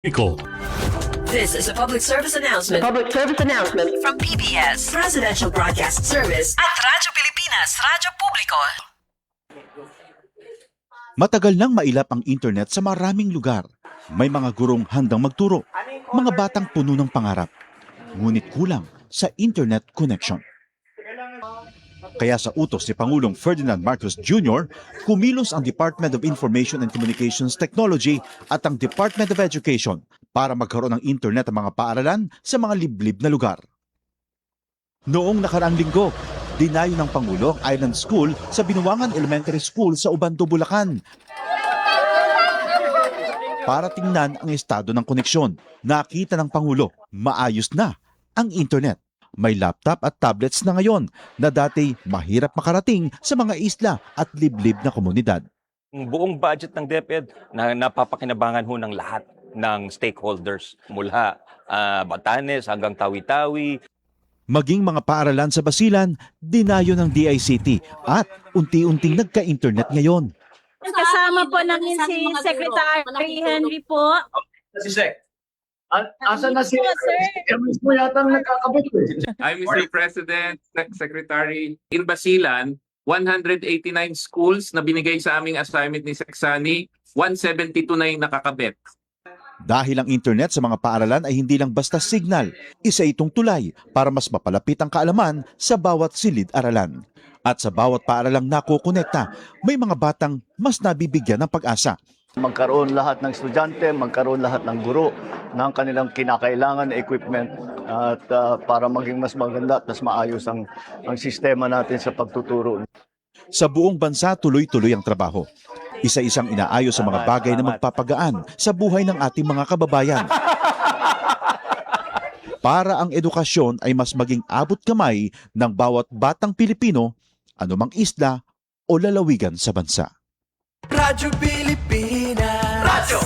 Nicole. This is a public service announcement From PBS Presidential Broadcast Service at Radyo Pilipinas, Radyo Publiko. Matagal nang mailap ang internet sa maraming lugar. May mga gurong handang magturo, mga batang puno ng pangarap. Ngunit kulang sa internet connection. Kaya sa utos ni Pangulong Ferdinand Marcos Jr., kumilos ang Department of Information and Communications Technology at ang Department of Education para magkaroon ng internet ang mga paaralan sa mga liblib na lugar. Noong nakaraang linggo, dinayo ng Pangulo ang Island School sa Binuangan Elementary School sa Ubando, Bulacan para tingnan ang estado ng koneksyon. Nakita ng Pangulo, maayos na ang internet. May laptop at tablets na ngayon na dati mahirap makarating sa mga isla at liblib na komunidad. Ang buong budget ng DepEd na napapakinabangan ho ng lahat ng stakeholders mula Batanes hanggang Tawi-Tawi. Maging mga paaralan sa Basilan, dinayo ng DICT at unti-unting nagka-internet ngayon. Kasama po namin si Secretary Henry po. Si Sec. Asan na si Hermes mo yata nagkakabit eh. I'm Mr. President, Secretary. In Basilan, 189 schools na binigay sa aming assignment ni Seksani, 172 na yung nakakabit. Dahil ang internet sa mga paaralan ay hindi lang basta signal, isa itong tulay para mas mapalapit ang kaalaman sa bawat silid-aralan. At sa bawat paaralang nakokonekta, may mga batang mas nabibigyan ng pag-asa. Magkaroon lahat ng estudyante, magkaroon lahat ng guro ng kanilang kinakailangan na equipment at para maging mas maganda at mas maayos ang sistema natin sa pagtuturo. Sa buong bansa, tuloy-tuloy ang trabaho. Isa-isang inaayos sa mga bagay na magpapagaan sa buhay ng ating mga kababayan. Para ang edukasyon ay mas maging abot kamay ng bawat batang Pilipino, anumang isla o lalawigan sa bansa. Radyo Pilipinas, Radyo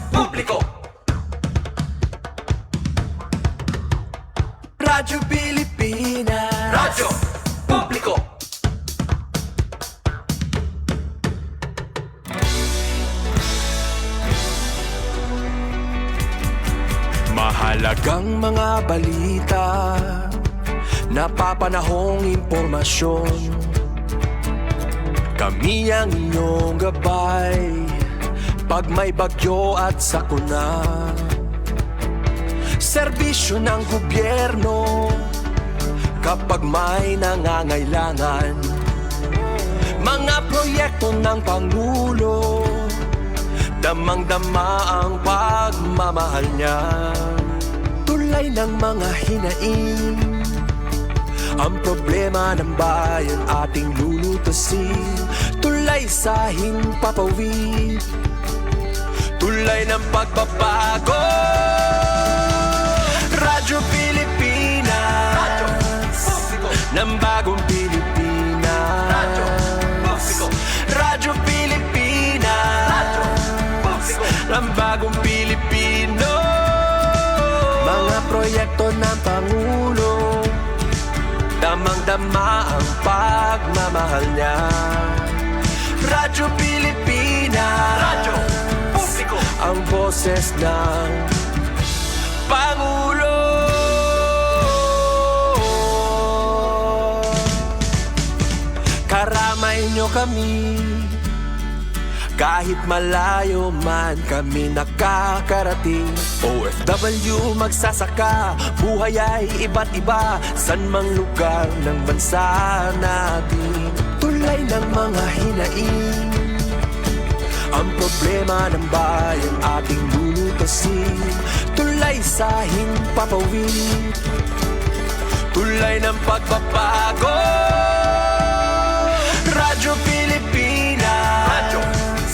Publiko. Radyo Pilipinas, Radyo Publiko. Mahalagang mga balita, napapanahong impormasyon. Kami ang inyong gabay pag may bagyo at sakuna. Serbisyo ng gobyerno kapag may nangangailangan. Mga proyekto ng Pangulo, damang-dama ang pagmamahal niya. Tulay ng mga hinaing, ang problema ng bayan ating lulutasin. Tulay sa himpapawid, tulay ng pagbabago. Radyo Pilipinas, Radyo Publiko. Ng bagong Pilipinas, Radyo Publiko. Radyo Pilipinas, Radyo Publiko. Ng bagong Pilipino. Mga proyekto ng Pangulo, damang-dama ang pagmamahal niya. Radyo Pilipinas, Radyo Publiko. Ang boses ng Pangulo. Karamay nyo kami, kahit malayo man kami nakakarating. OFW magsasaka, buhay ay iba't iba, san mang lugar ng bansa natin. Tulay ng mga hinaing, ang problema ng bayan ating lulutasin. Tulay sa himpapawid, tulay ng pagbabago. Radyo Pilipinas, Radyo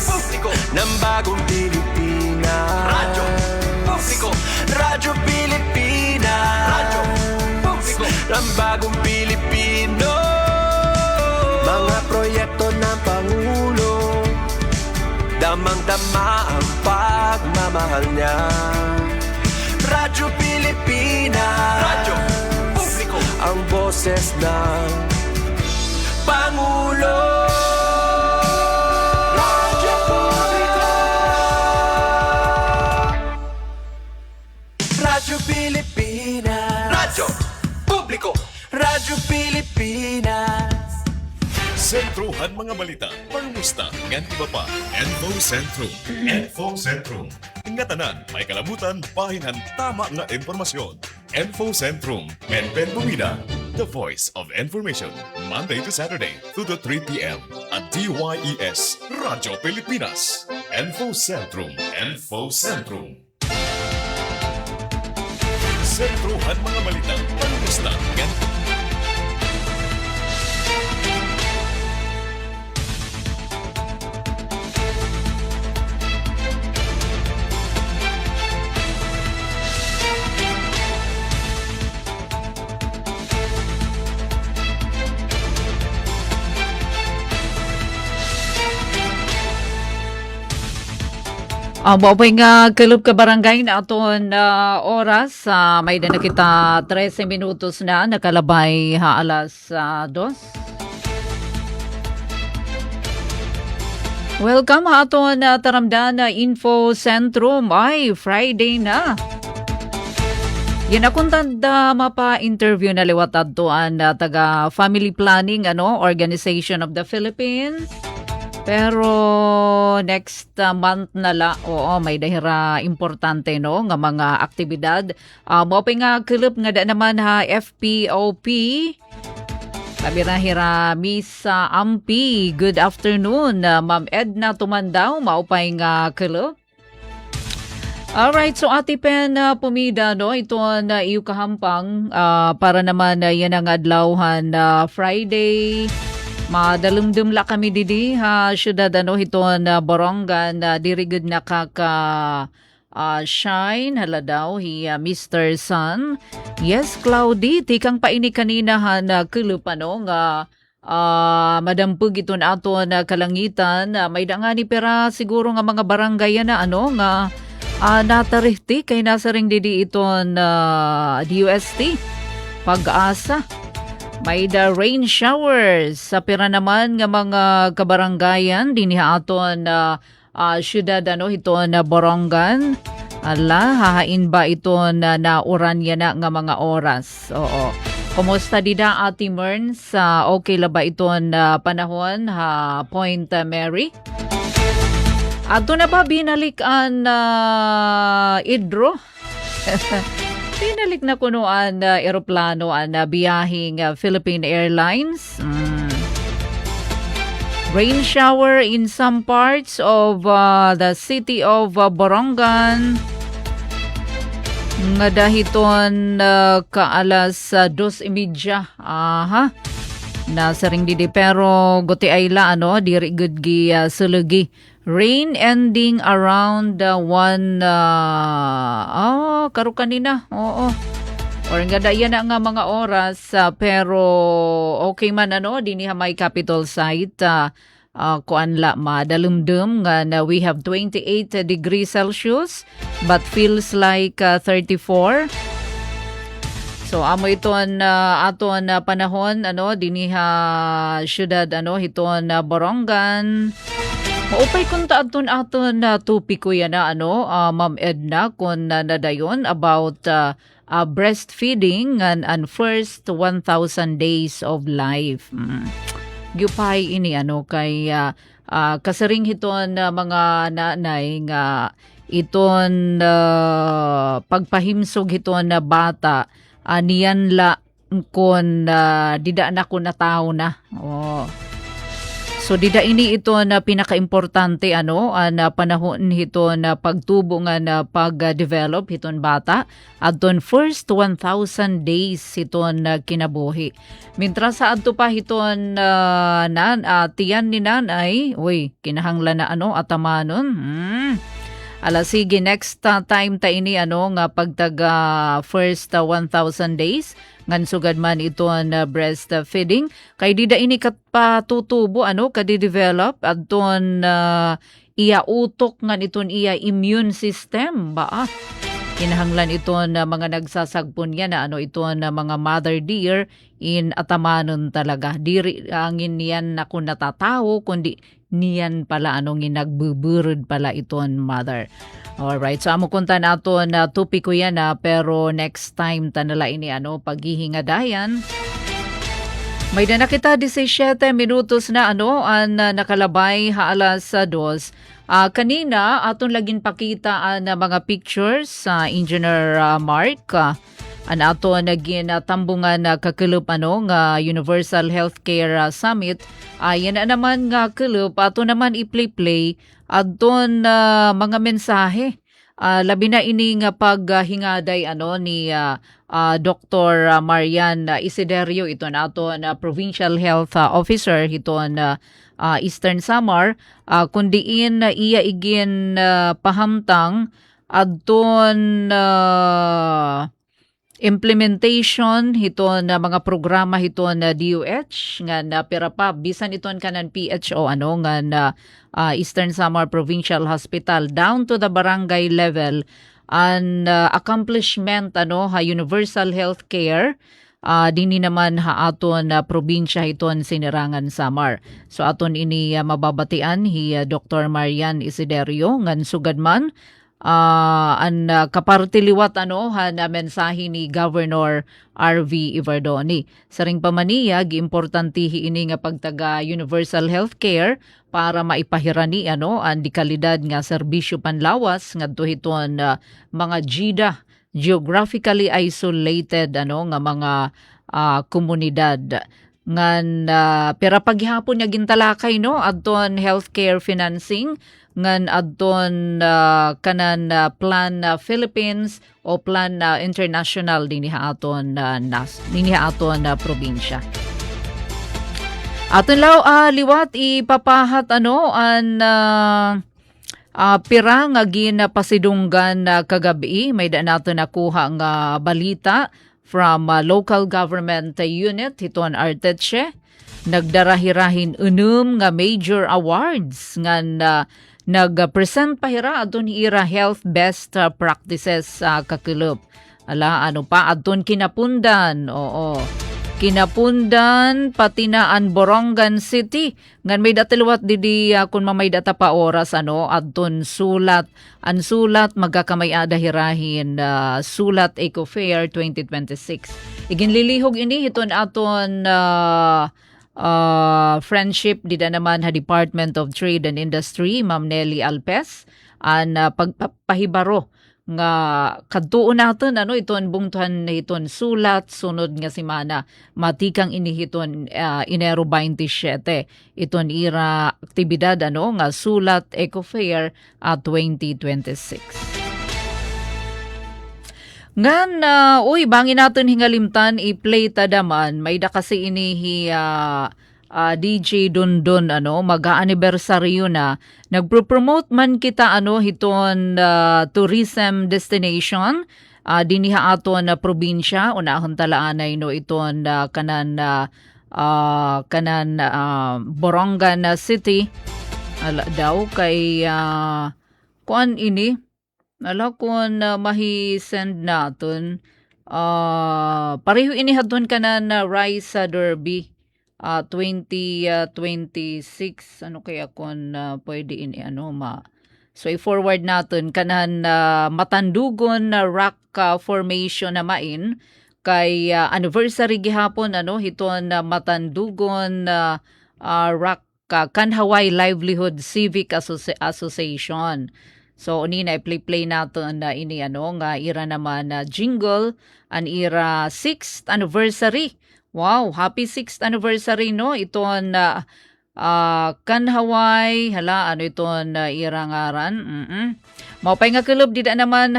Publiko. Ng bagong Pilipinas, Radyo Publiko. Radyo Pilipinas, Radyo Publiko. Ng bagong Pilipino. Mga proyekto ng Pangulo, damang-dama ang pagmamahal niya. Radyo Pilipinas, Radyo Publiko. Ang boses ng Pangulo. Radyo Publiko. Radyo Pilipinas. Radyo Publiko. Radyo Pilipinas. Sentruhan mga balita, pangmusta, ngan iba pa. Info Sentrum. Info Sentrum. Ngatanan, may kalabutan, pahinan, tama nga impormasyon. Info Sentrum. Benben Bumida. The voice of information. Monday to Saturday, 2 to 3 p.m. at DYES, Radyo Pilipinas. Info Sentrum. Info Sentrum. Sentruhan mga balita, pangmusta, ngan Baway nga kalub ka barangay na aton oras. May na kita 13 minutos na nakalabay alas 2. Welcome ha aton taramdan na Info Sentrum. Ay, Friday na. Yan akong tanda mapa-interview na liwat atoan taga Family Planning Organization of the Philippines. Pero next month na la, may dahira importante nga mga aktibidad. Mopay nga kilip nga da naman ha FPOP. Sabi na hira Miss Ampi. Good afternoon. Ma'am Edna Tumandaw, maupay nga kilip. Alright, so Ate Pen pumida ito na iyo kahampang para naman yan ang adlawhan Friday. Madalumdum la kami didi ha syudad hiton Borongan dirigid na shine hala daw Mr. Sun. Yes, Cloudy, tikang paini kanina na kulup nga madampug iton aton kalangitan. May dangani pera siguro nga mga barangay na nga natarihti kay nasa ring didi iton DUST Pag-asa. May the rain showers sa pira naman nga mga kabarangayan dinhi aton syudad hiton Borongan. Ala, hahain ba iton nauran yan nga mga oras? Oo. Kumusta dida Ate Merns? Okay la ba iton panahon Point Mary? Ato na ba binalik ang Idro? Pinalik na kunoan eroplano biyahing Philippine Airlines. Rain shower in some parts of the city of Borongan. Nga dahiton kaalas 2:30. Aha. Nasa ring didi pero gote ayla diri gud gi sulugi. Rain ending around 1 karo kanina. Oo. Or nga dayan na nga mga oras pero okay man dinhi may capital site kuan la madalumdum nga na we have 28 degrees Celsius but feels like 34. So amo iton aton panahon dinhi syudad hiton Borongan. Maupay kung taadton aton tupiko yan Ma'am Edna kung nadayon about breastfeeding and first 1,000 days of life. Gyupay ini kay kasaring hiton mga nanay nga iton pagpahimsog hiton bata niyan la kung dida na ko na tao na. Oh. So dida ini ito na pinaka-importante na panahon ito na pagtubo nga na pag-develop iton bata adton first 1,000 days iton na kinabuhi. Mintras sa adto pa iton tiyan ni nanay, kinahanglan na atamanon. Ala sige next time ta ini nga pagtaga first 1,000 days ngan sugad man ito breastfeeding kay dida ini kat patutubo kadi-develop adton iya utok ngan iton iya immune system ba kinahanglan ito mga nagsasagpon yan ito mga mother deer in atamanon talaga diri angin yan na kung natatawo kundi niyan pala anong ginagbuburod pala iton mother. Alright, so amo kunta nato na tupiko yan pero next time tanala ini paghihingadayan. May na kita 17 minutos na an nakalabay alas 2. Kanina aton laging pakita na mga pictures sa Engineer Mark. Ato naging tambungan na kakulup nga Universal Healthcare Summit. Yan naman nga kulup ato naman i-play adton mga mensahe. Labi na ini nga paghingaday ni Dr. Marian Isiderio iton aton Provincial Health Officer iton Eastern Samar kundiin iya igin pahamtang adton implementation hiton mga programa hiton DOH nga pera pa bisan iton kanan PHO nga Eastern Samar Provincial Hospital down to the barangay level an accomplishment universal health care dini naman aton probinsya hiton Sinirangan Samar. So aton ini mababatian Dr. Marian Isiderio ngan sugadman an kapartiliwat na mensahe ni Governor RV Iverdoni. Saring pamaniya giimportantihi ini nga pagtaga universal healthcare para maipahirani ang dikalidad nga serbisyo panlawas ngadto hiton mga GIDA, geographically isolated nga mga komunidad ngan pera paghihapon nga gintalakay adton healthcare financing ngan adton kanan Plan Philippines o Plan International dinhi aton probinsya. Aton liwat ipapahat pira nga ginapasidunggan kagabi may da nato nakuha nga balita from local government unit hiton Arteche. Nagdarahirahin nga major awards ngan nag-present pahira adton ira health best practices kakulup. Adton kinapundan. Kinapundan pati na an Borongan City ngan may datilwat didi kun mamay data pa oras adton sulat magakamay adahirahin sulat Eco Fair 2026. Iginlilihog ini hiton aton friendship dida naman Department of Trade and Industry Ma'am Nelly Alpes an pagpahibaro nga kadtuon naton iton bungtuhan iton sulat sunod nga semana matikang inihiton Enero 27 iton ira aktibidad nga sulat Eco Fair 2026. Ngan bangin naton hingalimtan i-play tadaman may da kasi inihi DJ Dondon mag-anniversaryo na nagpro-promote man kita hiton tourism destination diniha aton probinsya unahon talaanay iton kanan Borongan City daw kay kuan ini kun mahi-send naton pareho ini hadton kanan Rice Derby 2026 kaya kun pwede ini so i-forward natin kanan matandugon na rock formation na main kay anniversary gihapon hiton matandugon rock Kanhaway Livelihood Civic Association. So unina i-play natin ini nga ira naman jingle an ira 6th anniversary. Wow, happy 6th anniversary iton Kanhaway iton irangaran. Maupay nga kulub dida naman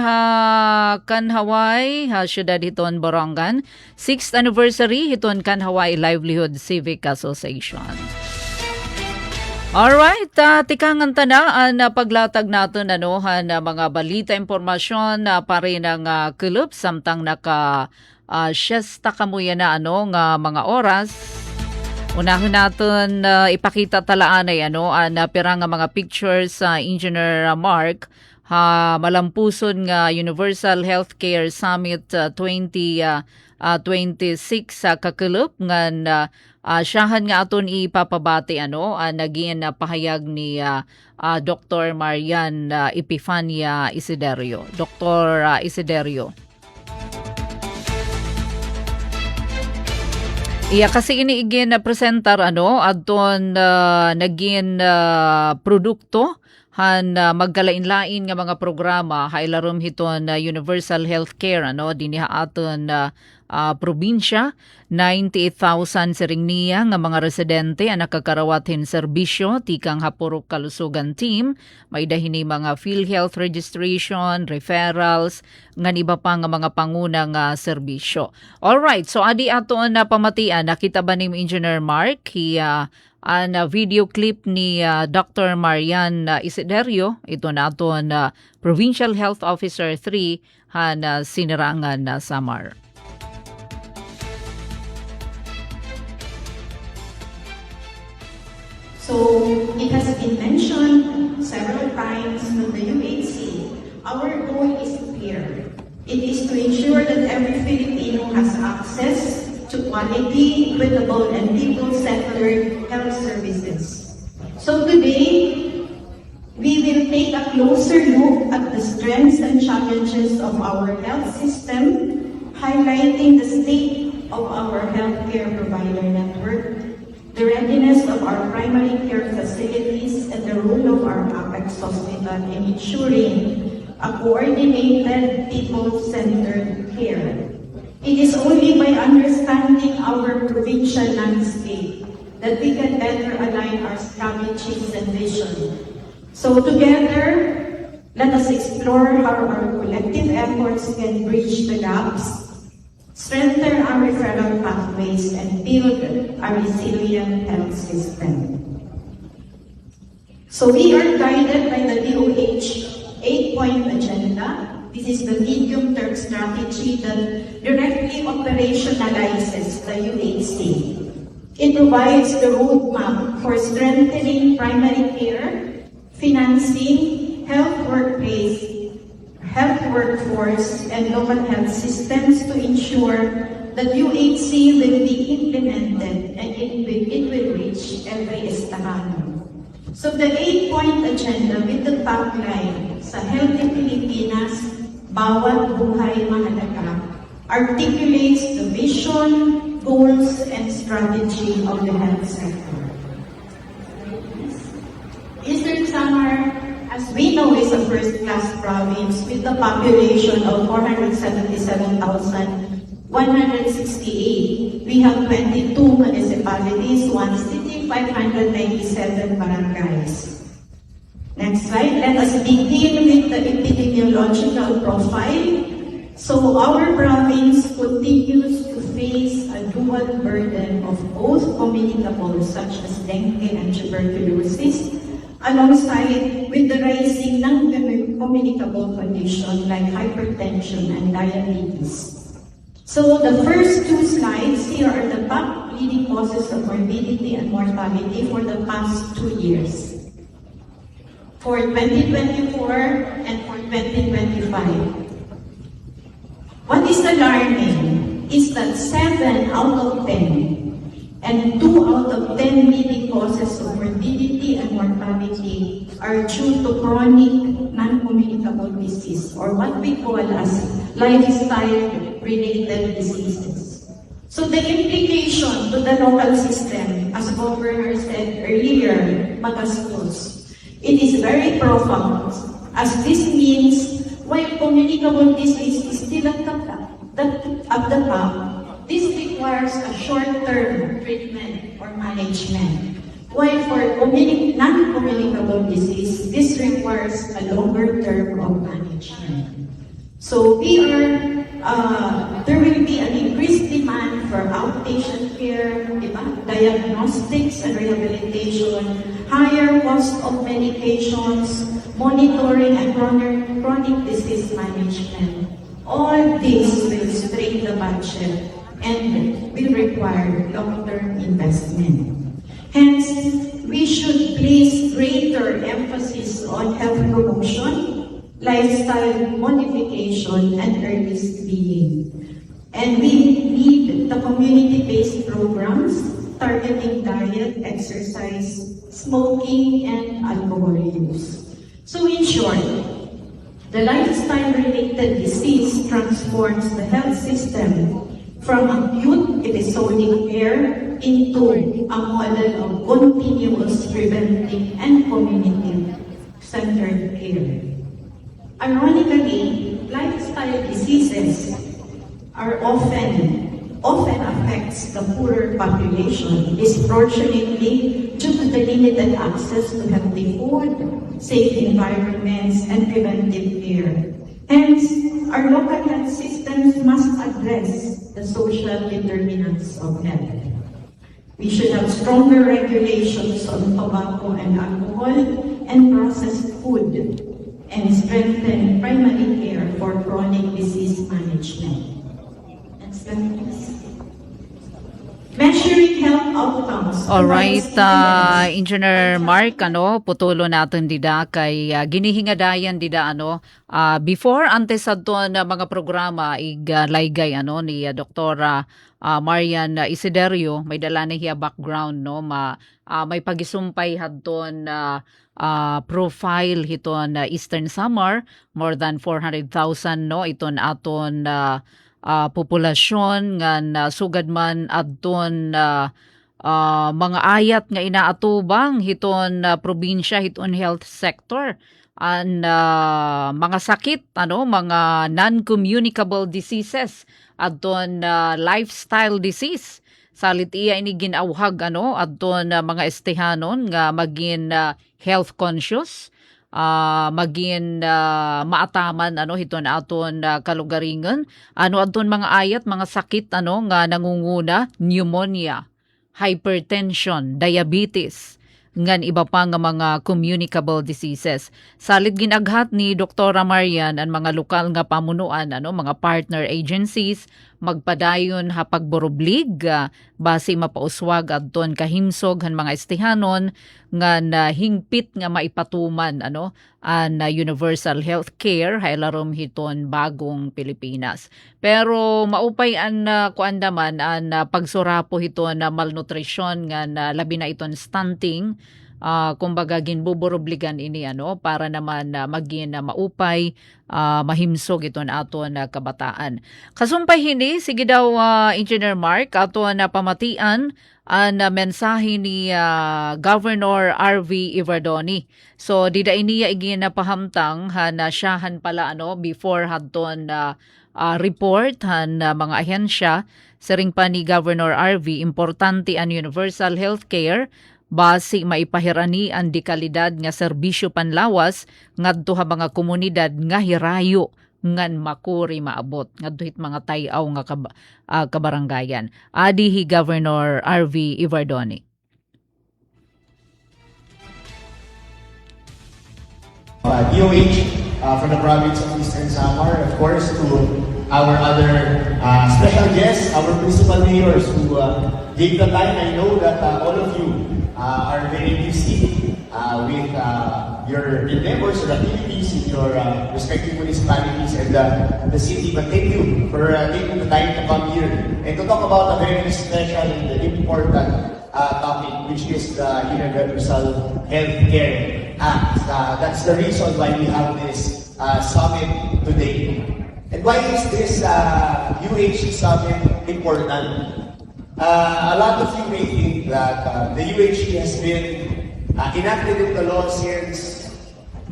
Kanhaway syudad hiton Borongan 6th anniversary hiton Kanhaway Livelihood Civic Association. Alright, tikangan tanaan na paglatag natin na mga balita impormasyon pare ng kulub samtang siesta kamuya na nga mga oras. Unahon natin ipakita talaan ay na pira nga mga pictures sa Engineer Mark malampuson nga Universal Healthcare Summit 2026 sa kakelep ngan siyahan nga aton ipapabati naging pahayag ni Dr. Marian Epifania Isiderio. Dr. Isiderio. Iya kasi ini igin na presentar adton naging produkto han magkalain-lain nga mga programa hailarom hiton Universal Healthcare dinhi aton probinsya. 98,000 siring niya nga mga residente ang nakakarawatin serbisyo tikang Hapurok Kalusugan Team. May dahini mga PhilHealth registration, referrals, nga iba pa nga mga pangunang serbisyo. Alright, so adi ato na pamatian, nakita ba ni Engineer Mark ang video clip ni Dr. Marian Isiderio, ito na ato Provincial Health Officer 3 han sinirangan na Samar. So it has been mentioned several times with the UHC. Our goal is clear. It is to ensure that every Filipino has access to quality, equitable, and people-centered health services. So today, we will take a closer look at the strengths and challenges of our health system, highlighting the state of our healthcare provider network, the readiness of our primary care facilities, and the role of our Apex Hospital in ensuring a coordinated, people-centered care. It is only by understanding our provincial landscape that we can better align our strategies and vision. So together, let us explore how our collective efforts can bridge the gaps, strengthen our referral pathways, and build a resilient health system. So we are guided by the DOH 8-point agenda. This is the medium-term strategy that directly operationalizes the UHC. It provides the roadmap for strengthening primary care, financing, health workforce, and local health systems to ensure that UHC will be implemented and it will reach every estahano. So the 8-point agenda with the tagline, sa Healthy Pilipinas, Bawat Buhay Mahalaga, articulates the vision, goals, and strategy of the health sector. Eastern Samar, as we know, is a first-class province with a population of 477,168. We have 22 municipalities, 1 city, 597 barangays. Next slide. Let us begin with the epidemiological profile. So our province continues to face a dual burden of both communicable such as dengue and tuberculosis, alongside with the rising non-communicable condition like hypertension and diabetes. So the first two slides here are the top leading causes of morbidity and mortality for the past 2 years. For 2024 and for 2025. What is alarming is that 7 out of 10 and 2 out of 10 leading causes of morbidity and mortality are due to chronic non-communicable disease, or what we call as lifestyle-related diseases. So the implication to the local system, as Governor said earlier, magastos. It is very profound, as this means while communicable disease is still at the top, this requires a short-term treatment or management. While for non-communicable disease, this requires a longer term of management. So there will be an increased demand for outpatient care, diagnostics and rehabilitation, higher cost of medications, monitoring and chronic disease management. All this will strain the budget and will require long-term investment. Hence, we should place greater emphasis on health promotion, lifestyle modification, and early screening. And we lead the community-based programs targeting diet, exercise, smoking, and alcohol use. So in short, the lifestyle-related disease transforms the health system from acute episodic care into a model of continuous preventive and community-centered care. Ironically, lifestyle diseases are often affects the poorer population disproportionately due to the limited access to healthy food, safe environments, and preventive care. Hence, our local health systems must address the social determinants of health. We should have stronger regulations on tobacco and alcohol and processed food, and strengthen primary care for chronic disease management. Next slide, please. Measuring health outcomes. Alright, Engineer Mark, putulo natin dida kay ginihingadayan dida before antes adton mga programa laygay ni Dr. Marian Isiderio, may dala na hiya background may pagisumpay hadton profile hiton Eastern Samar, more than 400,000 iton aton populasyon nga sugad man adton mga ayat nga inaatubang hiton probinsya hiton health sector an mga sakit mga non-communicable diseases adton lifestyle disease salit iya ini ginawhag adton mga estehanon nga magin health conscious magin maataman hiton aton kalugaringan adton mga ayat mga sakit nga nangunguna, pneumonia, hypertension, diabetes, ngan iba pa nga mga communicable diseases. Salit ginaghat ni Dr. Marian ang mga lokal nga pamunuan mga partner agencies magpadayon hapagboroblig base mapauswag adton kahimsog han mga estehanon nga hingpit nga maipatuman an universal health care hailarom hiton bagong Pilipinas. Pero maupay an kuandaman an pagsurapo hiton na malnutrition nga labi na iton stunting. Kumbaga ginbuborobligan ini para naman maging maupay mahimsog iton aton kabataan. Kasumpay hini sige daw Engineer Mark aton pamatian ang mensahe ni Governor R.V. Iverdoni. So dida iniya iginapahamtang na siyahan pala before hadton report han mga ahensya siring pa ni Governor R.V. importante ang universal health care basi maipahirani ang dekalidad nga serbisyo panlawas ngadto ha mga komunidad nga hirayo ngan makuri maabot ngadto hit mga tayaw nga kabaranggayan. Adihi Governor R.V. Iverdoni. DOH from the province of Eastern Samar, of course, to our other special guests, our principal mayors who gave the time. I know that all of you are very busy with your endeavors or activities in your respective municipalities and the city. But thank you for taking the time to come here and to talk about a very special and important topic, which is the Universal Health Care Act. That's the reason why we have this summit today. And why is this UH summit important? A lot of you may think that the UHC has been enacted into law since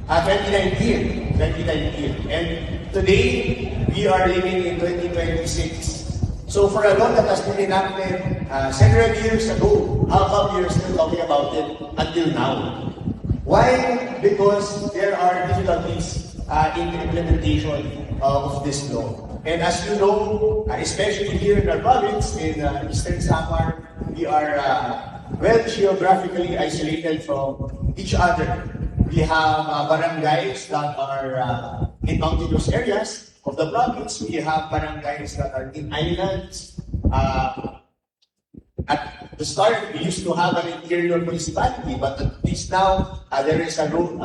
2019. And today, we are living in 2026. So for a law that has been enacted several years ago, how come you're still talking about it until now? Why? Because there are difficulties in the implementation of this law. And as you know, especially here in our province, in Eastern Samar, we are well geographically isolated from each other. We have barangays that are in mountainous areas of the province. We have barangays that are in islands. At the start, we used to have an interior municipality, but at least now there is room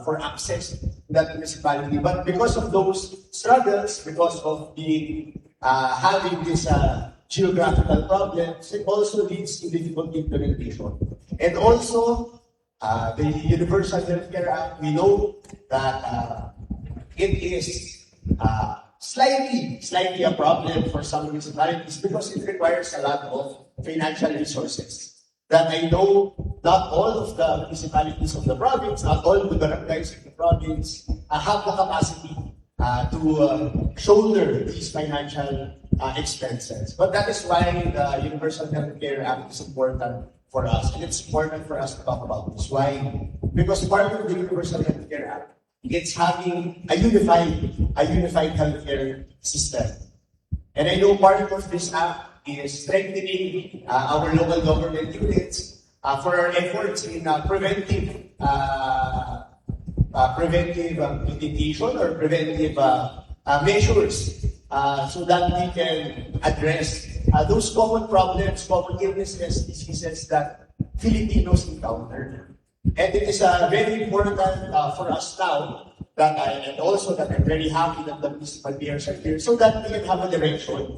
for access that municipality. But because of those struggles, because of having this geographical problems, it also leads to difficult implementation. And also, the Universal Healthcare Act, we know that it is slightly a problem for some municipalities because it requires a lot of financial resources. That I know not all of the municipalities of the province, not all the barangays of the province have the capacity to shoulder these financial expenses. But that is why the Universal Healthcare Act is important for us, and it's important for us to talk about this. Why? Because part of the Universal Healthcare Act, it's having a unified healthcare system. And I know part of this act is strengthening our local government units for our efforts in preventive mitigation or preventive measures so that we can address those common problems, common illnesses, diseases that Filipinos encounter. And it is very important for us now that and also that I'm very happy that the municipal mayors are here so that we can have a direction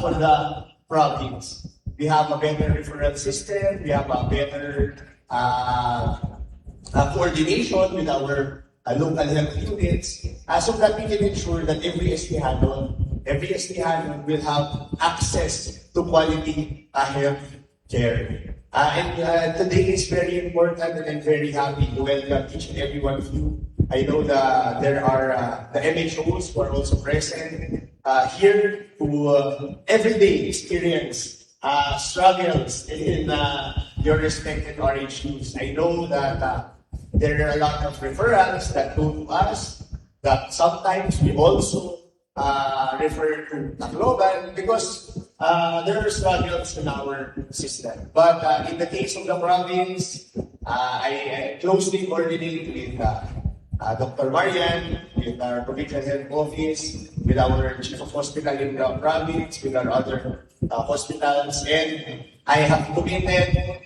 for the province. We have a better referral system, we have a better coordination with our local health units so that we can ensure that every STHanon will have access to quality health care. And today is very important, and I'm very happy to welcome each and every one of you. I know that there are the MHOs who are also present here who every day experience struggles in your respective RHUs. I know that there are a lot of referrals that go to us, that sometimes we also refer to Tacloban because there are struggles in our system. But in the case of the province, I closely coordinate with Dr. Marian, with our provincial health office, with our chief of hospital in the province, with our other hospitals, and I have committed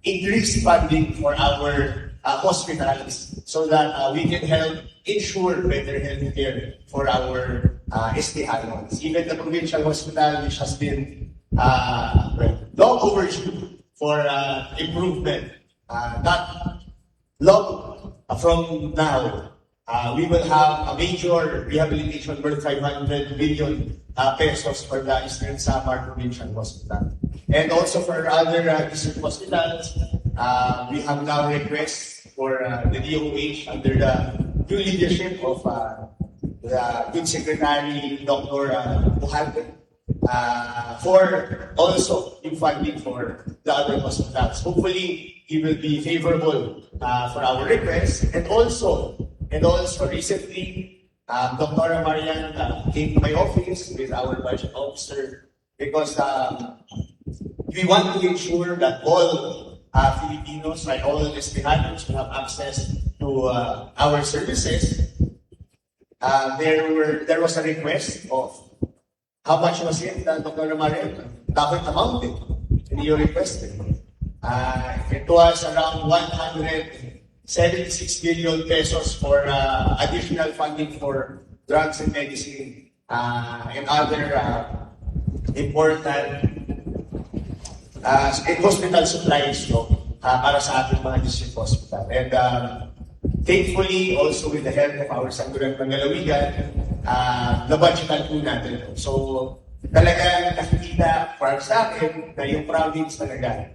increased funding for our hospitals so that we can help ensure better health care for our STHanons. Even the provincial hospital, which has been long overdue for improvement, not long from now, we will have a major rehabilitation worth 500 billion pesos for the Eastern Samar Provincial Hospital. And also for other district hospitals, we have now requests for the DOH under the new leadership of the good secretary, Dr. Buhante, for also yung funding for the other hospitals. Hopefully, he will be favorable for our request. And also recently, Dr. Marian came to my office with our budget officer because we want to ensure that all Filipinos, like all STHanons, will have access to our services. There was a request of how much was it, Dr. Marian? Dapat amount it, and you requested. It was around 176 billion pesos for additional funding for drugs and medicine and other important hospital supplies para sa ating mga district hospital. And thankfully, also with the help of our Sangguniang Pangalawigan, na-budgetan po natin. So, talaga nakikita para sa akin na yung province talaga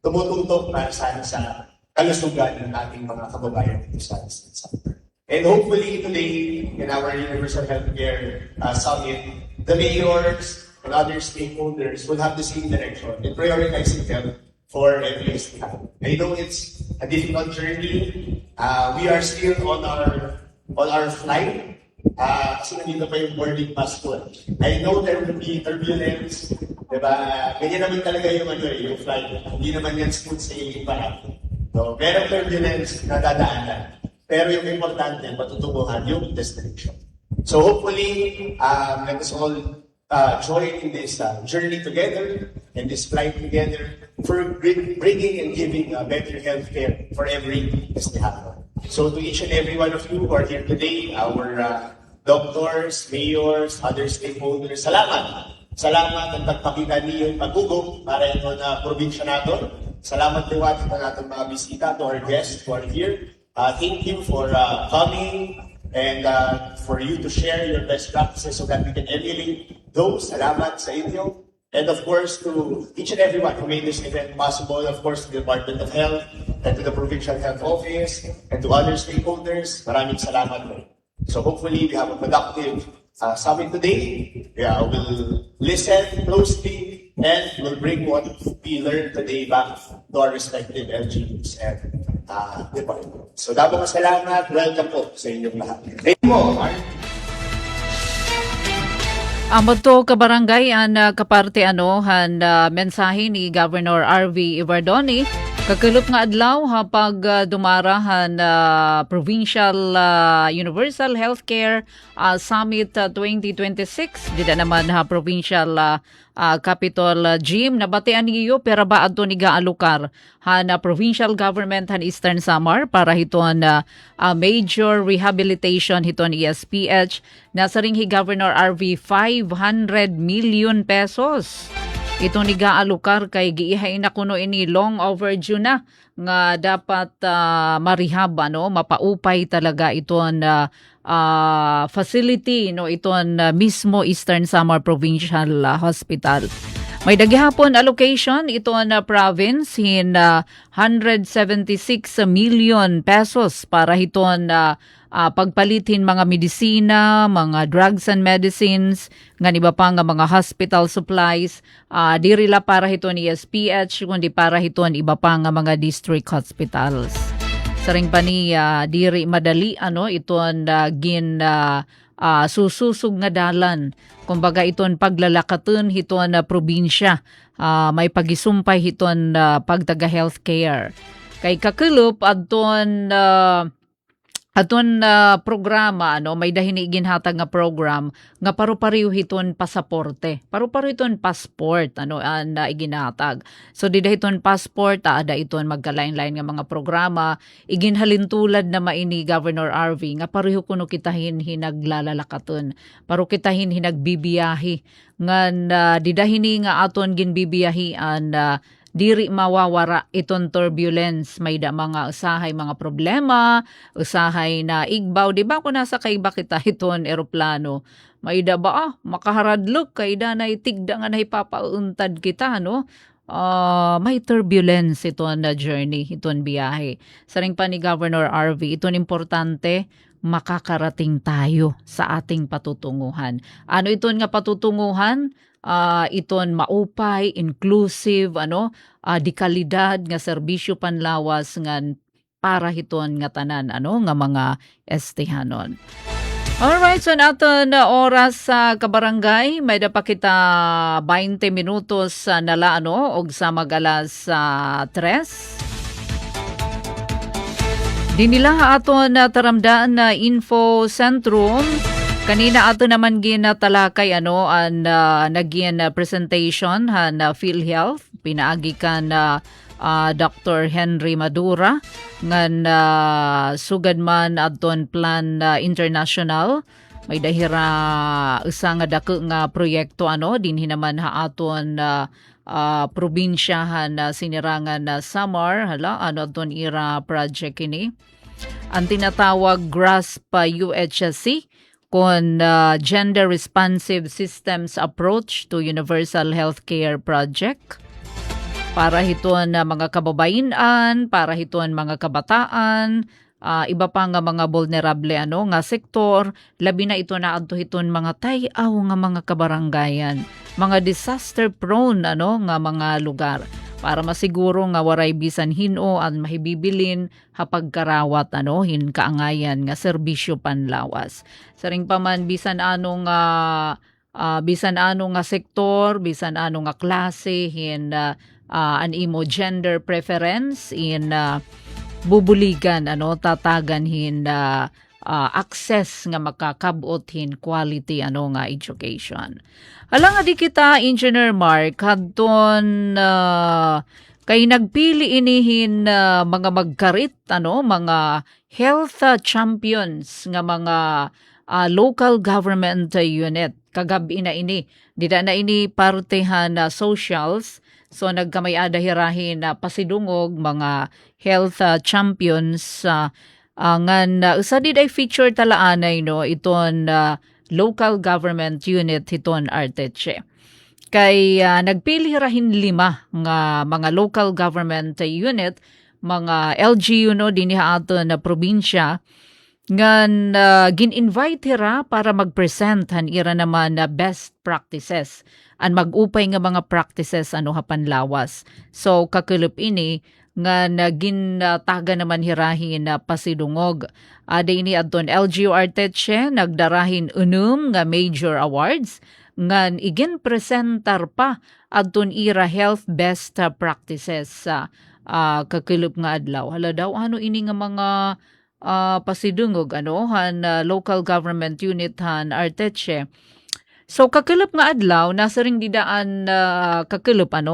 tumututok para sana sa kalusugan ng ating mga kababayan dito sa Eastern Samar. And hopefully today, in our Universal Healthcare Summit, the mayors and other stakeholders will have the same direction in prioritizing health for every STHanon. I know it's a difficult journey. We are still on our flight. Kasi nandito pa yung boarding pass ko. I know there will be turbulence. Diba? Ganyan naman talaga yung flight. Hindi naman yan smooth sa inyong parang. So, merong turbulence na dadaanan. Pero yung importante, matutubuhan yung destination. So hopefully, let us all join in this journey together, in this flight together, for bringing and giving better healthcare for every STHanon. So to each and every one of you who are here today, our doctors, mayors, other stakeholders, salamat. Salamat at nagpakita niyo yung pagugong para ito na probinsya natin. Salamat din sa natin mga bisita, to our guests who are here. Thank you for coming and for you to share your best practices so that we can emulate those. Salamat sa inyo. And of course, to each and everyone who made this event possible, of course, to the Department of Health and to the Provincial Health Office and to other stakeholders, maraming salamat po. So hopefully, we have a productive summit today. We'll listen closely and we'll bring what we learned today back to our respective LGUs and departments. So damo salamat. Welcome po sa inyong lahat. Thank you po, Mark. Amo to kabarangay an kaparte mensahe ni Governor RV Ivardoni kakulup nga adlaw hapag dumarahan Provincial Universal Healthcare Summit 2026 dida naman Provincial Capitol Gym nabatian niyo pero ba adto ni gaalukar provincial government Eastern Samar para hiton major rehabilitation hiton ESPH nasa ring hi Governor RV 500 million pesos. Ito ni gaalukar kay giihay na kuno ini long overdue na nga dapat marehab mapaupay talaga iton facility iton mismo Eastern Samar Provincial Hospital. May daghihapon allocation iton province hin 176 million pesos para hiton pagpalitin mga medisina, mga drugs and medicines, nga iba pa nga mga hospital supplies, diri la para hiton ESPH, kundi para hiton iba pa nga mga district hospitals. Saring pa ni diri madali iton sususog nga dalan. Kumbaga iton paglalakaton hiton probinsya, may pagisumpay hiton pagtaga healthcare. Kay kakulup aton programa may dahini ginhatag nga program nga paru-pareho hiton pasaporte. Paru-pareho hiton passport na iginhatag. So dida hiton passport ada iton magkalain-lain nga mga programa iginhalintulad na maini Governor RV nga pareho kuno kitahin hinaglalakaton. Paru kitahin hinagbibiyahi nga didahini nga aton ginbibiyahian diri mawawara iton turbulence may da mga usahay mga problema usahay na igbaw di ba kung nasa kaiba kita iton eroplano may da ba makaharadlok kay da na itigda nga nahipapauntad kita may turbulence iton na journey iton biyahe saring pa ni Governor RV iton importante makakarating tayo sa ating patutunguhan iton nga patutunguhan iton maupay, inclusive, di kalidad nga serbisyo panlawas nga para hiton nga tanan, nga mga estehanon. Alright, so naton oras sa kabarangay, may da pa kita 20 minutos nala og sa mag-alas 3. Dinila aton taramdaan na info sentrum. Kanina ato naman ginatalakay naging presentation na PhilHealth pinaagi kan Dr. Henry Madura ngan sugad man adton plan international may dahira usa nga dako nga proyekto dinhi naman aton probinsyahan sinirangan Samar adton ira project ini ang tinatawag GRASP UHSC kon Gender Responsive Systems Approach to Universal Healthcare Project para hiton mga kababayan, para hiton mga kabataan, iba pa nga mga vulnerable nga sektor, labi na ito na adto hiton mga tayaw nga mga kabarangayan, mga disaster prone nga mga lugar para masiguro nga waray bisan hino at mahibibilin hapag karawat hin kaangayan nga serbisyo panlawas. Saring paman bisan anong nga sektor, bisan anong nga klase hin an imo gender preference in bubuligan tatagan hin access nga makakabot hin quality nga education. Hala nga di kita Engineer Mark kadton Kay nagpili inihin mga magkarit, mga health champions nga mga local government unit. Kagabi na ini. Dida na ini partehan na socials. So nagkamay-ada hirahin na pasidungog mga health champions ngan usa di ay feature talaanay no iton local government unit hiton Arteche. Kay nagpili rahin 5 nga mga local government unit, mga LGU no dinhi aton na probinsya ngan gin-invite hira para mag-present han ira naman na best practices an mag-upay nga mga practices hapanlawas. So kakulop ini nga gintaga naman hirahin na pasidungog. Ada ini adton LGU Arteche nagdarahin 6 nga major awards ngan igin presentar pa adton ira health best practices sa kakulop nga adlaw. Hala daw ini nga mga pasidungog han local government unit han Arteche. So kakulop nga adlaw nasa ring didaan kakulop an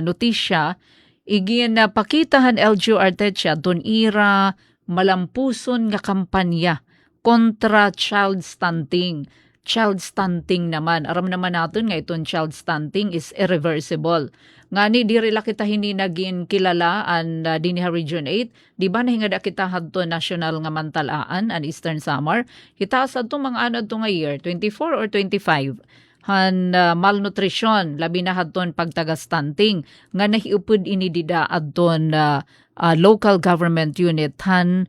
notisya igin pakitahan LGU Arteche adton ira malampuson nga kampanya kontra child stunting. Child stunting naman. Aram naman natin nga itong child stunting is irreversible. Ngani diri la kita hini naging kilala an dinha Region 8. Di ba nahingada kita hadto national nga mantalaan an Eastern Samar. Kita sa itong mga ano nga year, 24 or 25. Han malnutrition, labi na hadton pagtaga-stunting. Nga nahiupod ini dida adton local government unit han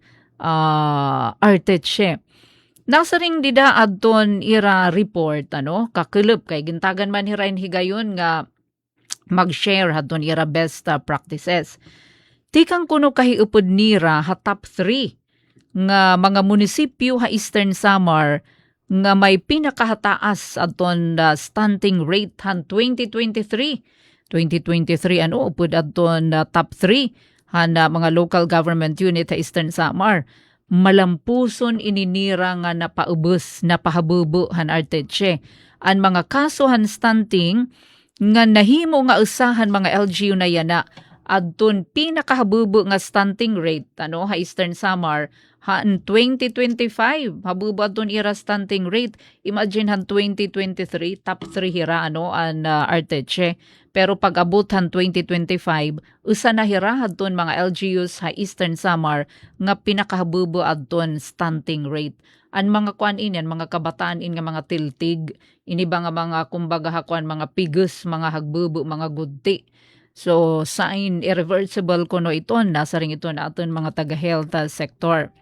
Arteche. Nasa ring dida adton ira report kakulop kay gintagan man hirain higayon nga mag-share hadton ira best practices. Tikang kuno kahiupod nira ha top 3 nga mga munisipyo ha Eastern Samar nga may pinakahataas adton stunting rate han 2023 upod adton top 3 han mga local government unit ha Eastern Samar. Malampuson ininira nga napaubos, napahabubo han Arteche. Ang mga kaso han stunting nga nahimo nga usahan mga LGU na yana adton pinakahabubo nga stunting rate ha Eastern Samar han 2025 habubo adton ira stunting rate. Imagine han 2023 top 3 hira an Arteche. Pero pag abot han 2025 usa na hira adton mga LGUs ha Eastern Samar nga pinakahabubo adton stunting rate. An mga kuan inian mga kabataan nga mga tiltig ini ba nga mga kumbaga hakuan mga pigus, mga hagbubo, mga gudti. So sign irreversible kuno iton nasa ring iton aton mga taga-health sector.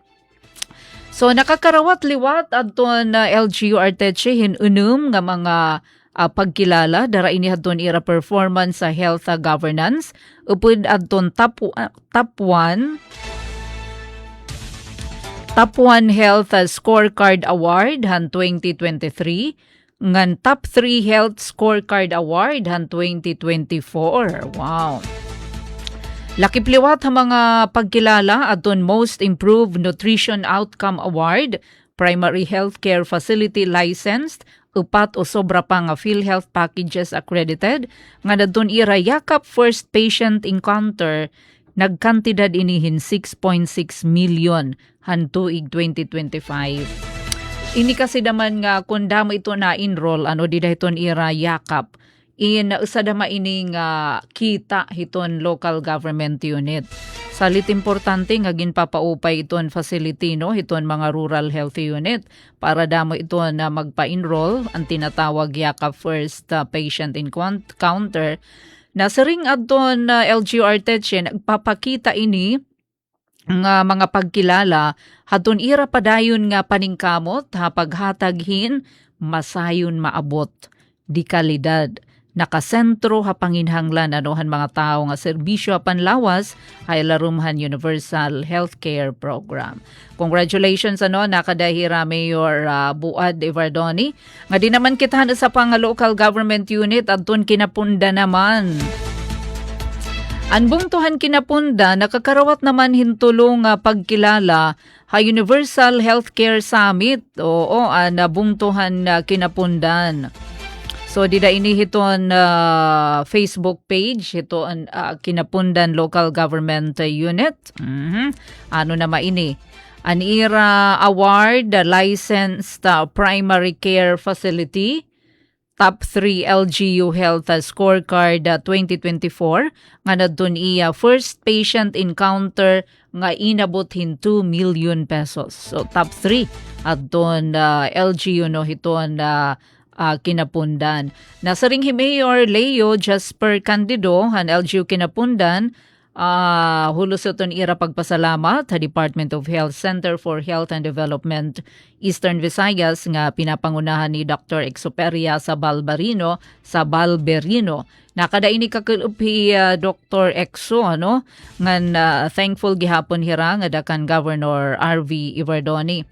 So nakakarawat liwat adton LGU Arteche hinunum nga mga pagkilala dara ini hadton ira performance sa health governance upod adton top 1 health scorecard award han 2023 ngan top 3 health scorecard award han 2024. Wow. Lakipliwat ha mga pagkilala adton most improved nutrition outcome award, primary healthcare facility licensed, upat o sobra pa nga PhilHealth packages accredited, nga dadton ira yakap first patient encounter, nagkantidad inihin 6.6 million han tuig 2025. Ini kasi daman nga kung damo ito na enroll, di dahiton ira yakap, usa dama ini nga kita hiton local government unit. Salit importante nga ginpapaupay iton facility hiton mga rural health unit para damo ito na magpa-enroll ang tinatawag yakap first patient encounter. Nasa ring adton LGU Arteche nagpapakita ini nga mga pagkilala hadton ira padayon nga paningkamot ha paghataghin masayon maabot di kalidad. Nakasentro ha panginhanglan han mga tao nga serbisyo panlawas ay larumhan Universal Healthcare Program. Congratulations nakadahira Mayor Buad Evardoni. Nga di naman kitahan sa pang local government unit adton kinapunda naman. Anbungtuhan kinapunda nakakarawat naman hintulong pagkilala ha Universal Healthcare Summit. Oo, nabungtuhan kinapundan. So dida ini hiton Facebook page hiton Kinapundan Local Government Unit. Ano na maini? An IRA Award Licensed Primary Care Facility. Top 3 LGU Health Scorecard 2024 nga nadun iya first patient encounter nga inabot hin 2 million pesos. So top 3 adton LGU no hiton Kinapundan. Nasa ring Mayor Leo Jasper Candido han LGU Kinapundan hulusoton ira pagpasalamat sa Department of Health Center for Health and Development Eastern Visayas nga pinapangunahan ni Dr. Exoperia sa Balberino. Nakada ini kakulupi Dr. Exo ngan thankful gihapon hira nga dakan Governor RV Iverdoni.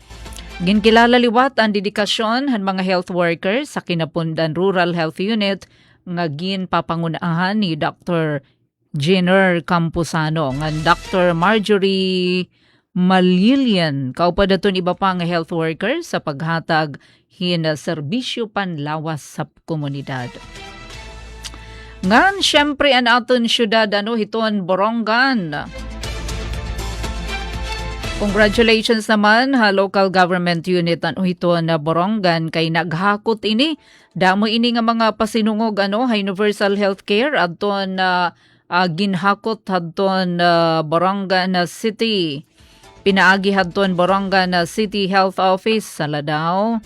Ginkilala liwat ang dedikasyon han mga health workers sa Kinapundan Rural Health Unit nga ginpapangunahan ni Dr. Jenner Campusano ngan Dr. Marjorie Malilian kaupadaton iba pa nga health workers sa paghatag hin serbisyo panlawas sa komunidad. Ngan syempre an aton syudad hiton Borongan. Congratulations naman local government unit hiton Borongan kay naghakot ini damo ini nga mga pasinungog universal healthcare adton ginhakot hadton Borongan City. Pinaagi hadton Borongan City Health Office sa Ladao.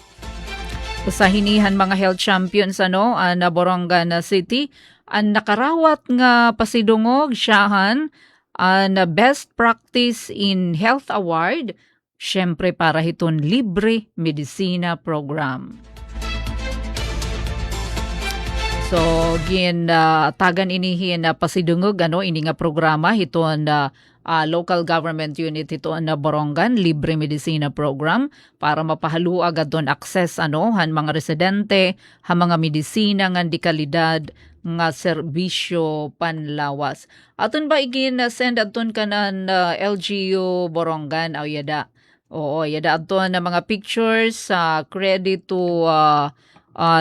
Usahinihan mga health champions na Borongan City ang nakarawat nga pasidungog siyahan na Best Practice in Health Award syempre para hiton libre medisina program. So tagan inihin pasidungog ini nga programa hiton local government unit hiton Borongan libre medisina program para mapahaluag adton access han mga residente ha mga medisina nga di kalidad nga serbisyo panlawas. Aton ba igin send adton kanan LGU Borongan yada. Oo, yada adton na mga pictures credit to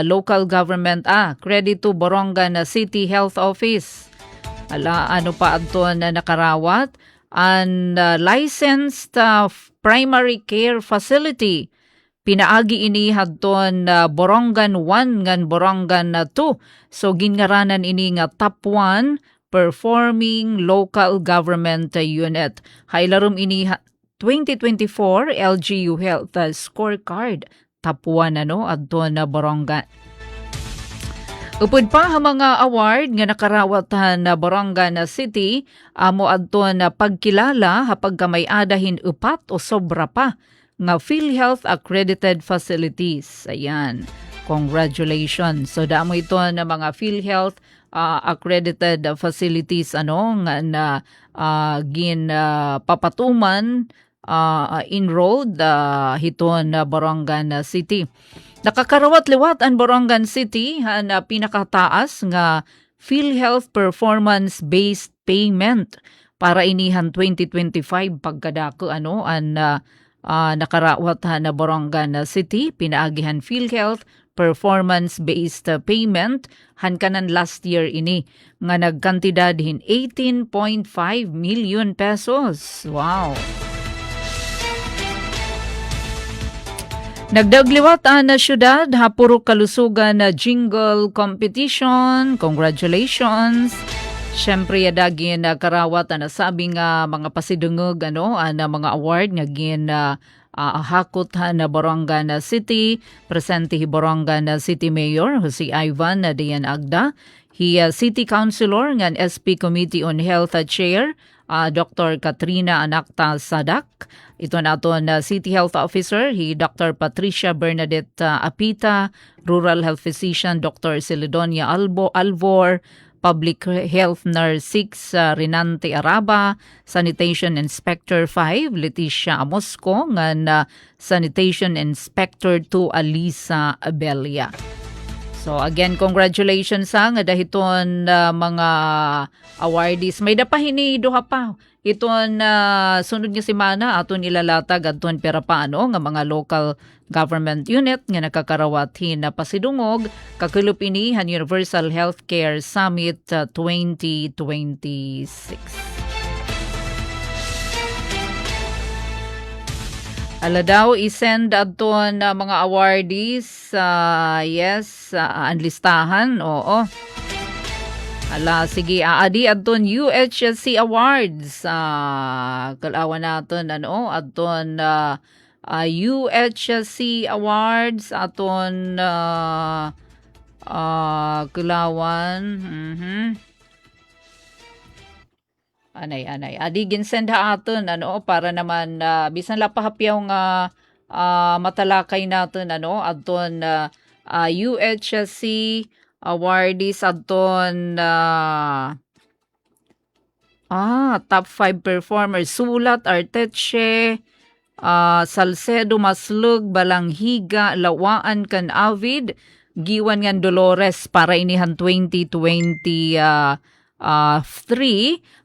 local government credit to Borongan City Health Office. Ano pa adton na nakarawat and licensed primary care facility. Pinaagi ini hadton Borongan 1 ngan Borongan 2. So gingaranan ini nga top 1 performing local government unit. Hailarum ini 2024 LGU Health Scorecard top 1 adton Borongan. Upod pa mga award nga nakarawatan na Borongan City amo adton pagkilala hapag kamay-adahin upat o sobra pa nga PhilHealth accredited facilities. Ayan. Congratulations. So damo ito na mga PhilHealth accredited facilities nga na papatuman enrolled hiton Borongan City. Nakakarawat-liwat ang Borongan City na pinakataas nga PhilHealth performance-based payment para inihan 2025 pagkadako nakarawat na Borongan City pinaagihan PhilHealth performance-based payment hankanan last year ini nga nagkantidad hin 18.5 million pesos. Wow. Nagdagliwat na syudad puro kalusugan na jingle competition. Congratulations. Siyempre yadagin karawat na sabi nga mga pasidungog na mga award nga gin hakot na Borongan City. Presente hi Borongan City Mayor Jose Ivan Dian Agda. Hi City Councilor ng SP Committee on Health Chair Dr. Katrina Anacta Sadak. Ito naton City Health Officer, Dr. Patricia Bernadette Apita, Rural Health Physician Dr. Celedonia Alvor, Public Health Nurse 6 Renante Araba, Sanitation Inspector 5 Leticia Amosco, ngan Sanitation Inspector 2 Alisa Abelia. So again, congratulations nga dahiton mga awardees. May dapahini duha pa. Iton sunod nga semana aton ilalatag adton pera paano nga mga local government unit nga nakakarawat na pasidungog kakulup ini han Universal Healthcare Summit 2026. Ala daw isend adton mga awardees ang listahan. Oo. Ala sige aadi adton UHSC Awards. Kalawan naton adton UHSC Awards aton kalawan. Anay. Adi ginsend ha aton para naman bisan la pahapyaw nga matalakay naton adton UHSC awardees adton top 5 performers Sulat, Arteche, Salcedo, Maslug, Balanghiga, Lawaan kan Avid, Giwan ngan Dolores para inihan 2023.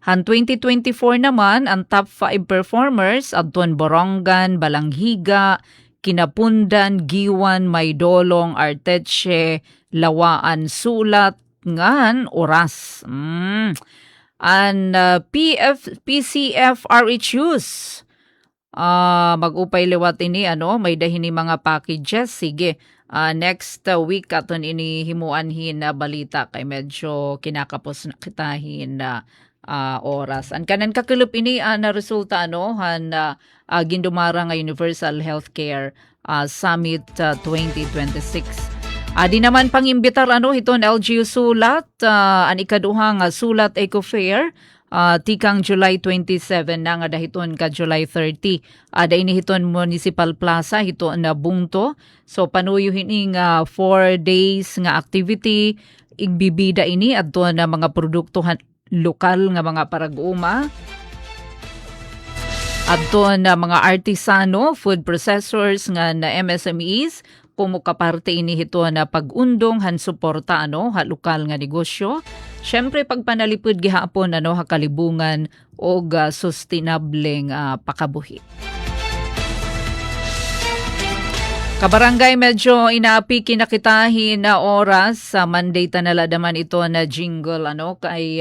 Han 2024 naman ang top 5 performers adton Borongan, Balanghiga, Kinapundan, Giwan, Maydolong, Arteche, Lawaan, Sulat, ngan Oras. PCF RHUs. Mag-upay liwat ini may dahini mga packages. Sige. Next week aton ini himuanhin na balita kay medyo kinakapos na kitahin na oras. Ang kanan kakulup ini na resulta gindumara nga Universal Healthcare Summit 2026. Di naman pangimbitar hiton LGU Sulat ang ikaduha nga Sulat Eco Fair tikang July 27 na nga dahiton ka July 30. Ada ini hiton Municipal Plaza hiton na Bungto. So panuyo hini nga 4 days nga activity igbibida ini adto na mga produkto lokal nga mga parag-uma. Adto na mga artisano, food processors nga na MSMEs kumukaparte ini hito na pag-undong han suporta ha lokal nga negosyo. Syempre pagpanalipod gihapon hakalibungan o sustainableng pakabuhi. Kabarangay medyo inaapi kinakitahin na oras sa Monday tanaladaman ito na jingle kay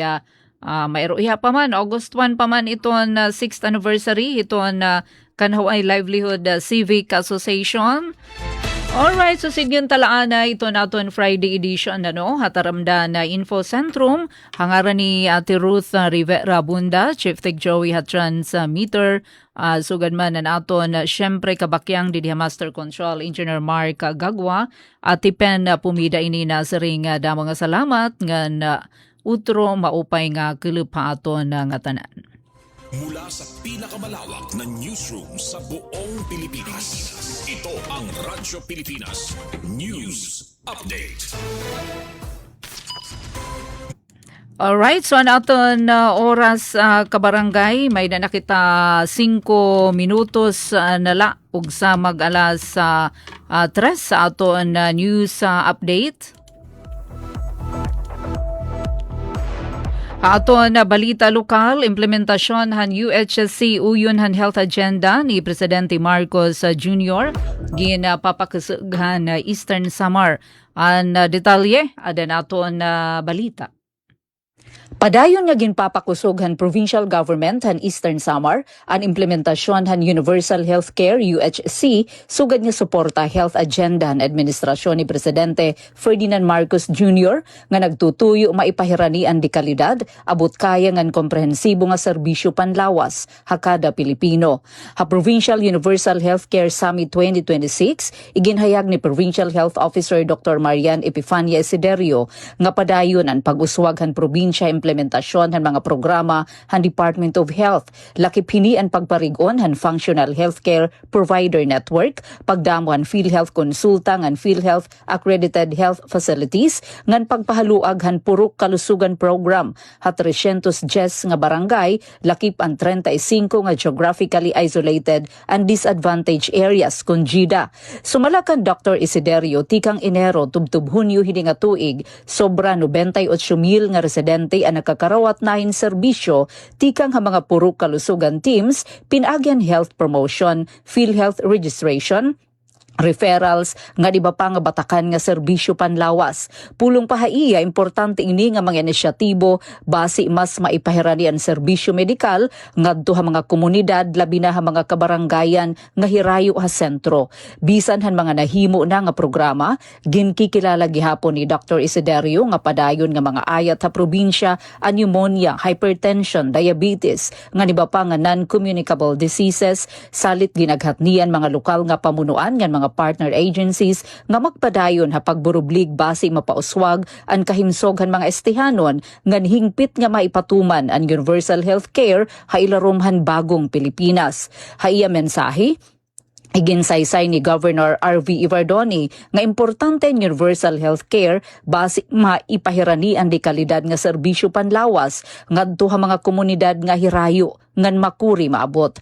mayro iha pa man August 1 pa man ito na 6th anniversary ito na Kanhaway Livelihood Civic Association. Alright, so sigyon talaan na ito naton Friday edition hataramda na Info Centrum hangaran ni Ate Ruth Rivera Bunda, Chief Tech Joey Hatrans Meter, sugad man na naton syempre kabakyang Didya Master Control Engineer Mark Gagwa at Pen pumida ini na siring da mga salamat nga utro maupay nga kulupa aton nga tanan. Mula sa pinakamalawak na newsroom sa buong Pilipinas, ito ang Radyo Pilipinas News Update. Alright, so naton oras kabarangay, may na nakita 5 minutos nala ug sa mag-alas 3 sa aton news update. Aton na balita lokal, implementasyon han UHSC Uyon han Health Agenda ni Presidente Marcos Jr. Ginapapakasughan Eastern Samar. Ang detalye, ada naton balita. Padayon nga ginpapakusog han provincial government han Eastern Samar ang implementasyon han Universal Healthcare UHC sugad nga suporta health agenda han administrasyon ni Presidente Ferdinand Marcos Jr. nga nagtutuyo maipahirani ang dekalidad abot kaya ngan komprehensibo nga serbisyo panlawas hakada Pilipino. Ha Provincial Universal Healthcare Summit 2026 iginhayag ni Provincial Health Officer Dr. Marian Epifania Esiderio nga padayon ang pag-uswag han probinsya implementasyon han mga programa han Department of Health. Lakip hini ang pagparigon han Functional Healthcare Provider Network, pagdamo han PhilHealth Consulta ngan PhilHealth Accredited Health Facilities, ngan pagpahaluag han Purok Kalusugan Program hat 310 nga barangay, lakip ang 35 nga geographically isolated and disadvantaged areas kun GIDA. Sumalakan Dr. Isiderio, tikang Enero tubtub Hunyo hini nga tuig, sobra 98,000 nga residente ang nakakarawat nahin serbisyo, tikang ha mga Purok Kalusugan teams, pinagyan health promotion, PhilHealth registration, referrals, nga di ba pa nga batakan nga serbisyo panlawas. Pulong pahaiya, importante ini nga mga inisyatibo base mas maipahirani ang serbisyo medikal ngadto ha mga komunidad, labi na ha mga kabaranggayan nga hirayo ha sentro. Bisan han mga nahimo na nga programa, ginkikilala gihapon ni Dr. Isiderio nga padayon nga mga ayat ha probinsya, ang pneumonia, hypertension, diabetes, nga di ba pa nga non-communicable diseases, salit ginaghatnian mga lokal nga pamunuan ngan mga partner agencies nga magpadayon ha pagburublig base mapauswag ang kahimsog han mga estihanon ngan hingpit nga maipatuman ang universal healthcare ha ilarumhan bagong Pilipinas. Ha iya mensahe iginsaysay ni Governor R.V. Ivardoni nga importante ang universal healthcare base maipahirani ang dekalidad nga serbisyo panlawas ngadto ha mga komunidad nga hirayo ngan makuri maabot.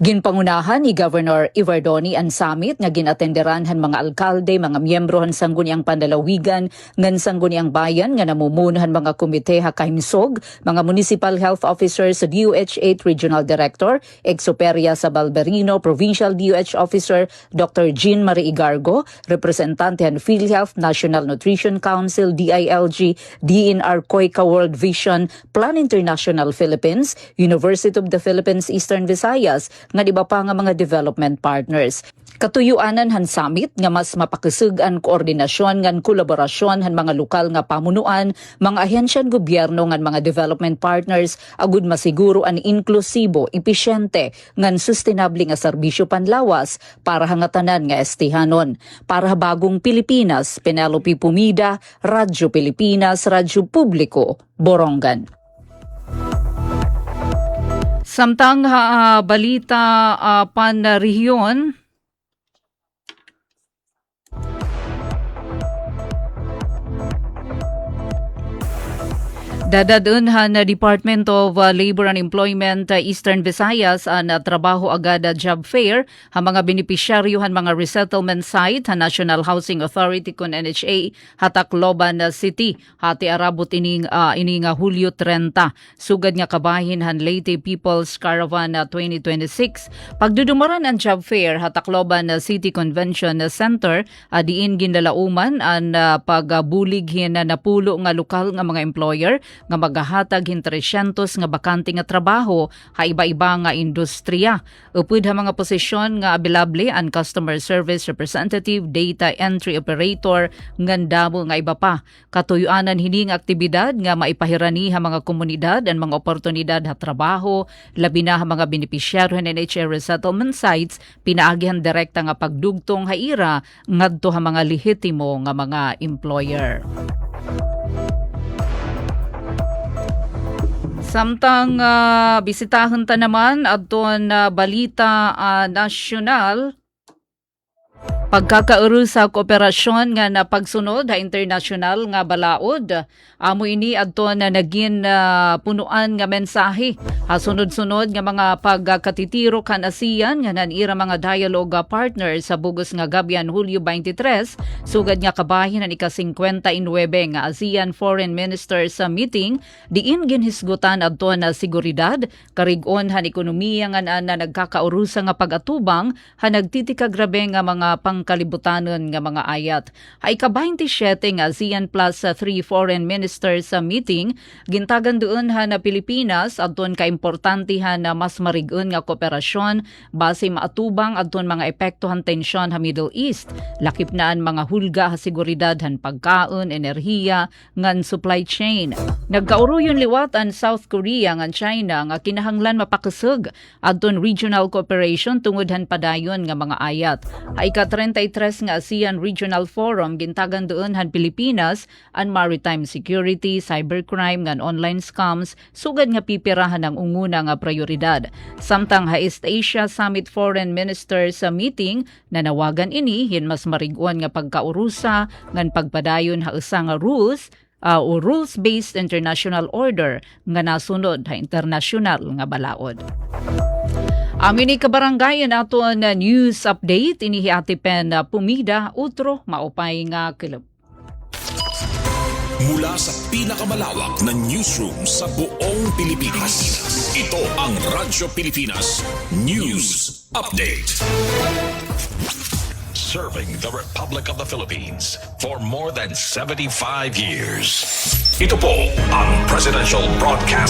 Ginpangunahan ni Governor Ivardoni ang summit nga ginatenderan han mga alkalde, mga miyembro han sangguniang pandalawigan ngan sangguniang bayan nga namumunuhan mga komite ha kahimsog, mga municipal health officers sa DOH-8 Regional Director, Exoperia sa Balberino, Provincial DOH Officer Dr. Jean Marie Igargo, representante han PhilHealth, National Nutrition Council, DILG, DNR COICA World Vision, Plan International Philippines, University of the Philippines Eastern Visayas, nga di ba pa nga mga development partners. Katuyuanan han summit nga mas mapakisug ang koordinasyon ngan kolaborasyon han mga lokal nga pamunuan, mga ahensyan gobyerno ngan mga development partners agud masiguro an inklusibo, episyente ngan sustainable nga serbisyo panlawas para hangatanan nga estihanon. Para bagong Pilipinas, Penelope Pumida, Radyo Pilipinas, Radyo Publiko, Borongan. Samtang balita pan-rehiyon, dadadunhan na Department of Labor and Employment Eastern Visayas ang trabaho agad job fair ang mga benepisyaryo han mga resettlement site han National Housing Authority kun NHA Tacloban City hati arabot ining Hulyo 30 sugad nga kabahin han Leyte People's Caravan 2026. Pagdudumaran ang job fair Tacloban City Convention Center diin ginlalauman ang pagbulig na napulo nga lokal nga mga employer nga magahatag hin 300 nga bakante nga trabaho ha iba-iba nga industriya. Upod ha mga posisyon nga abilable ang customer service representative, data entry operator, ngandamo nga iba pa. Katuyuanan hining aktibidad nga maipahirani ha mga komunidad ang mga oportunidad ha trabaho, labi na ha mga benepisyaryo ng NHA resettlement sites, pinaagihan direkta nga pagdugtong ha ira ngadto ha mga lehitimo nga mga employer. Samtang bisitahan ta naman adton balita nasyonal, pagkakauro sa kooperasyon nga na pagsunod ha internasyonal nga balaod. Amo ini adton na naging punuan nga mensahe ha sunod-sunod nga mga pagkatitiro kan ASEAN nga nanira mga dialogue partner sa bugos nga gabian Hulyo 23 sugad nga kabahin ang ika-59 nga ASEAN Foreign Ministers meeting diin ginhisgutan adton na seguridad, karig-on han ekonomiya nga na nagkakaurusa nga pag-atubang ha nagtitika grabe nga mga pangkalibutanon nga mga ayat. Ha ika-27 nga ASEAN Plus 3 Foreign Ministers sa meeting, gintagan doon ha na Pilipinas adton ka-importante ha na mas marigon nga kooperasyon base maatubang adton mga epektohan tensyon ha Middle East. Lakip na ang mga hulga ha seguridad han pagkaon, enerhiya, ngan supply chain. Nagkauruyon liwat ang South Korea ngan China nga kinahanglan mapakasug adton regional cooperation tungod han padayon nga mga ayat. Ha ika-33 nga ASEAN Regional Forum gintagan doon han Pilipinas ang maritime security, cybercrime ngan online scams sugad nga pipirahan ang unguna nga prioridad. Samtang ha East Asia Summit Foreign Ministers sa meeting nanawagan ini hin mas mariguan nga pagkaurusa ngan pagpadayon ha usa nga rules o rules-based international order nga nasunod ha international nga balaod. Amin ni kabarangayan ato na news update inihiatipen na Pumida Utro maupay nga kilab. Mula sa pinakamalawak na newsroom sa buong Pilipinas, ito ang Radyo Pilipinas News Update. Serving the Republic of the Philippines for more than 75 years. Ito po ang Presidential Broadcast